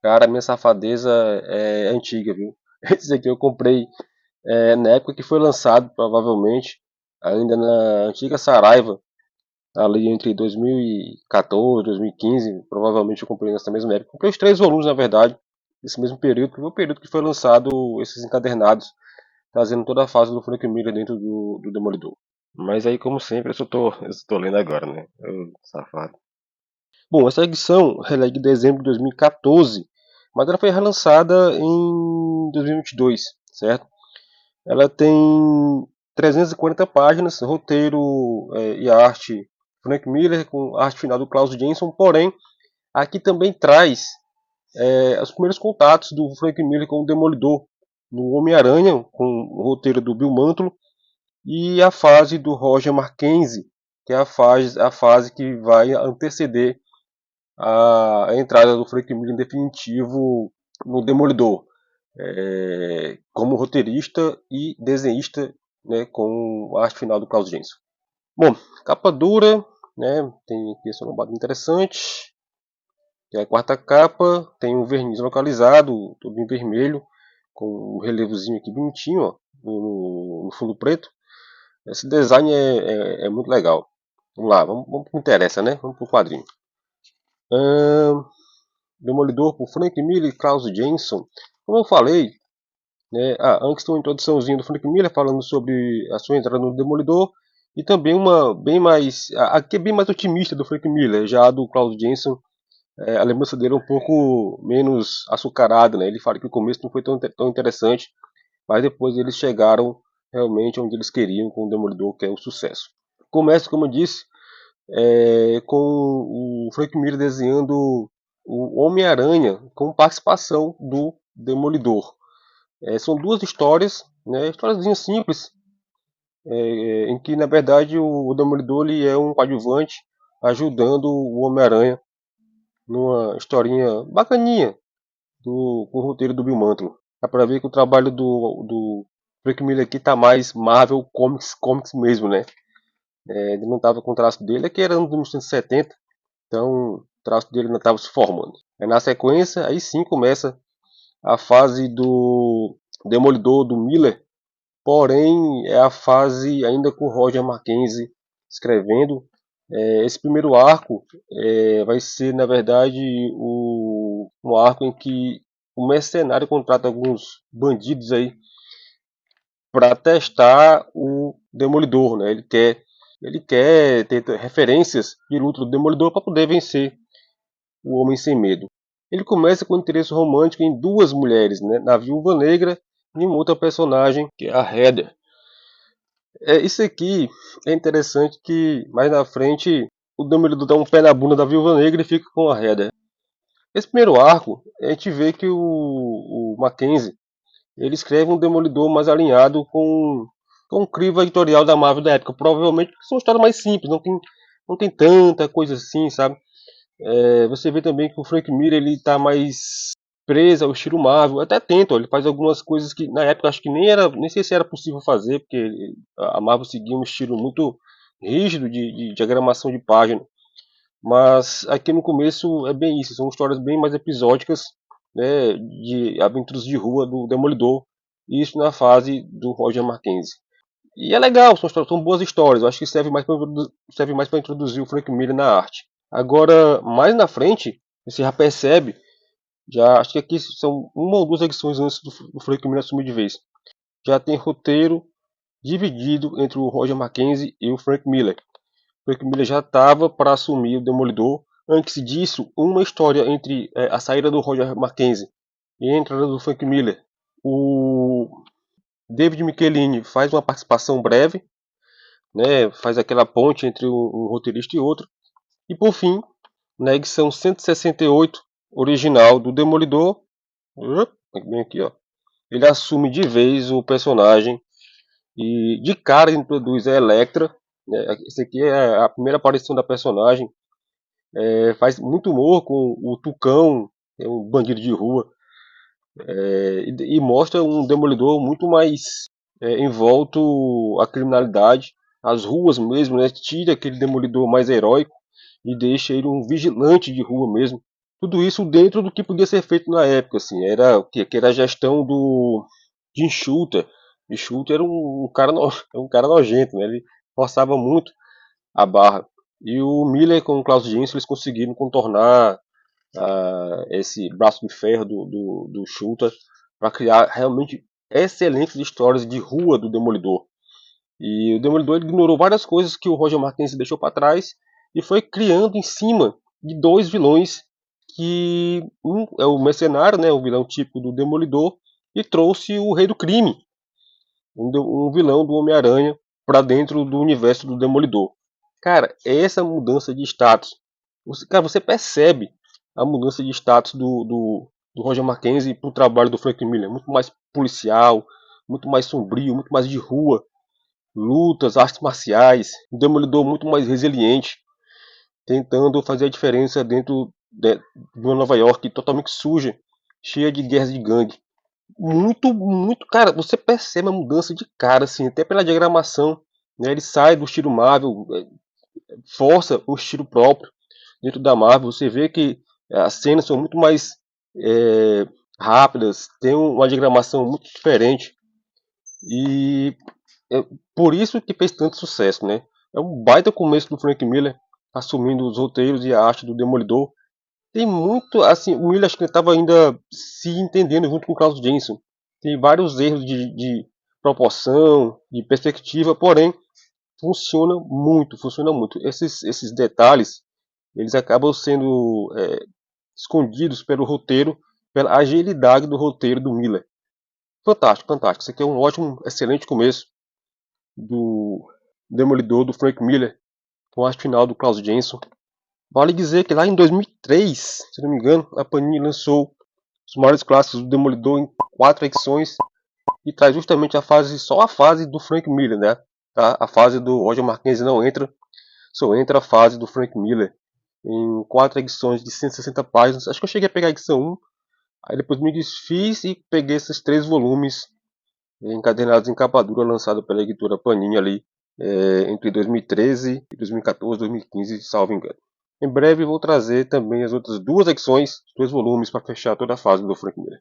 Cara, minha safadeza é antiga, viu? Esse aqui eu comprei na época que foi lançado, provavelmente, ainda na antiga Saraiva, ali entre 2014 e 2015, provavelmente eu comprei nessa mesma época. Comprei os três volumes, na verdade, nesse mesmo período, que foi o período que foi lançado esses encadernados, trazendo toda a fase do Frank Miller dentro do Demolidor. Mas aí, como sempre, eu só tô lendo agora, né? Eu, safado. Bom, essa edição ela é de dezembro de 2014, mas ela foi relançada em 2022, certo? Ela tem 340 páginas, roteiro e arte Frank Miller, com arte final do Klaus Jenson, porém, aqui também traz os primeiros contatos do Frank Miller com o Demolidor, no Homem-Aranha, com o roteiro do Bill Mantlo, e a fase do Roger Mackenzie, que é a fase que vai anteceder a entrada do Frank Miller em definitivo no Demolidor, como roteirista e desenhista, né, com a arte final do Klaus Jensen. Bom, capa dura, né, tem aqui essa lombada interessante, que é a quarta capa, tem um verniz localizado, todo em vermelho, com um relevozinho aqui bonitinho, ó, no fundo preto. Esse design é muito legal. Vamos lá, vamos pro que interessa, né? Vamos pro quadrinho. Demolidor por Frank Miller e Klaus Jenson. Como eu falei, né, antes tem uma introduçãozinha do Frank Miller falando sobre a sua entrada no Demolidor e também uma bem mais, aqui é bem mais otimista do Frank Miller, já a do Klaus Jenson, a lembrança dele é um pouco menos açucarada, né? Ele fala que o começo não foi tão interessante, mas depois eles chegaram realmente onde eles queriam com o Demolidor, que é um sucesso. Começa, como eu disse, com o Frank Miller desenhando o Homem-Aranha com participação do Demolidor. São duas histórias, né, histórias simples, em que na verdade o Demolidor ele é um coadjuvante ajudando o Homem-Aranha numa historinha bacaninha com o roteiro do Bill Mantlo. Dá pra ver que o trabalho do Frank Miller aqui tá mais Marvel Comics mesmo, né? Ele não tava com o traço dele, é que era nos anos 1970, então o traço dele ainda estava se formando. Na sequência, aí sim começa a fase do Demolidor do Miller, porém é a fase ainda com o Roger Mackenzie escrevendo. Esse primeiro arco vai ser, na verdade, um arco em que o mercenário contrata alguns bandidos aí para testar o Demolidor, né? Ele quer ter referências de luta do Demolidor para poder vencer o Homem Sem Medo. Ele começa com um interesse romântico em duas mulheres, né? Na Viúva Negra e uma outra personagem, que é a Heather. Isso aqui é interessante que mais na frente o Demolidor dá um pé na bunda da Viúva Negra e fica com a Heather. Esse primeiro arco, a gente vê que o Mackenzie ele escreve um Demolidor mais alinhado com o crivo editorial da Marvel da época. Provavelmente porque são histórias mais simples, não tem tanta coisa assim, sabe? Você vê também que o Frank Miller ele tá mais preso ao estilo Marvel, até tenta, ele faz algumas coisas que na época acho que nem sei se era possível fazer, porque a Marvel seguia um estilo muito rígido de diagramação de página. Mas aqui no começo é bem isso, são histórias bem mais episódicas, né, de aventuras de rua do Demolidor, isso na fase do Roger Mackenzie. E é legal, são boas histórias. Eu acho que serve mais para introduzir o Frank Miller na arte. Agora, mais na frente, você já percebe, acho que aqui são uma ou duas edições antes do Frank Miller assumir de vez. Já tem roteiro dividido entre o Roger Mackenzie e o Frank Miller. O Frank Miller já estava para assumir o Demolidor. Antes disso, uma história entre a saída do Roger Mackenzie e a entrada do Frank Miller. O David Michelini faz uma participação breve, né, faz aquela ponte entre um roteirista e outro. E por fim, na edição 168 original do Demolidor, bem aqui, ó, ele assume de vez o personagem e de cara ele introduz a Elektra. Né, esse aqui é a primeira aparição da personagem. Faz muito humor com o Tucão, que é um bandido de rua, e mostra um Demolidor muito mais envolto à criminalidade, às ruas mesmo, né? Tira aquele Demolidor mais heróico e deixa ele um vigilante de rua mesmo. Tudo isso dentro do que podia ser feito na época, assim, era o que era a gestão do Jim Shooter. E Shooter era um cara, um cara nojento, né? Ele forçava muito a barra. E o Miller com o Klaus Jensen eles conseguiram contornar esse braço de ferro do Shooter para criar realmente excelentes histórias de rua do Demolidor. E o Demolidor ele ignorou várias coisas que o Roger Mackenzie deixou para trás e foi criando em cima de dois vilões que um é o Mercenário, né, o vilão típico do Demolidor, e trouxe o Rei do Crime, um vilão do Homem-Aranha, para dentro do universo do Demolidor. Cara, essa mudança de status, você percebe a mudança de status do Roger Mackenzie pro trabalho do Frank Miller, muito mais policial, muito mais sombrio, muito mais de rua, lutas, artes marciais, um Demolidor muito mais resiliente, tentando fazer a diferença dentro de uma Nova York totalmente suja, cheia de guerras de gangue. Muito, cara, você percebe a mudança de cara, assim, até pela diagramação, né? Ele sai do estilo Marvel, força um estilo próprio dentro da Marvel. Você vê que as cenas são muito mais é, rápidas, tem uma diagramação muito diferente e é por isso que fez tanto sucesso, né? É um baita começo do Frank Miller assumindo os roteiros e a arte do Demolidor. Tem muito, assim, o Miller acho que estava ainda se entendendo junto com o Klaus Jensen. Tem vários erros de proporção, de perspectiva, porém funciona muito. Esses detalhes, eles acabam sendo escondidos pelo roteiro, pela agilidade do roteiro do Miller. Fantástico, fantástico. Isso aqui é um ótimo, excelente começo do Demolidor do Frank Miller, com a arte final do Klaus Jensen. Vale dizer que lá em 2003, se não me engano, a Panini lançou os maiores clássicos do Demolidor em 4 edições e traz justamente só a fase do Frank Miller, né? Tá? A fase do Roger Mackenzie não entra, só entra a fase do Frank Miller em 4 edições de 160 páginas. Acho que eu cheguei a pegar a edição 1, aí depois me desfiz e peguei esses 3 volumes encadernados em capa dura, lançado pela editora Panini ali entre 2013 e 2014, 2015, salvo engano. Em breve vou trazer também as outras 2 edições, 2 volumes para fechar toda a fase do Frank Miller.